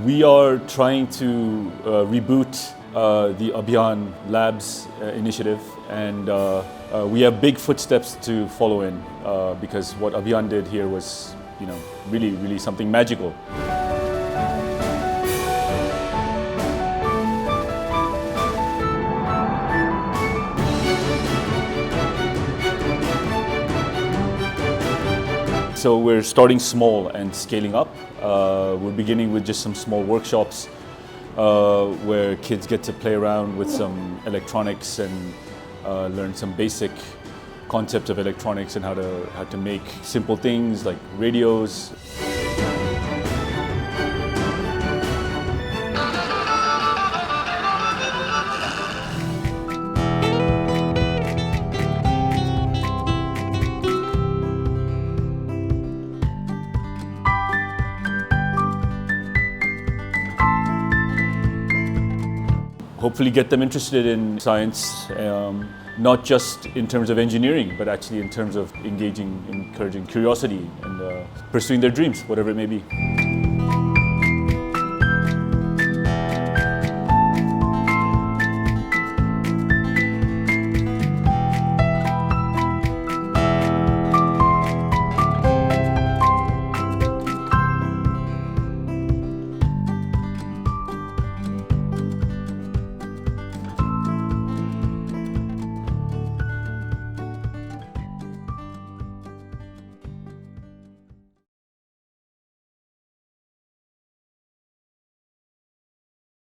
We are trying to reboot the Abhiyan Labs initiative, and we have big footsteps to follow in because what Abhiyan did here was, really something magical. So we're starting small and scaling up. We're beginning with just some small workshops where kids get to play around with some electronics and learn some basic concepts of electronics and how to make simple things like radios. Hopefully get them interested in science, not just in terms of engineering, but actually in terms of encouraging curiosity and pursuing their dreams, whatever it may be.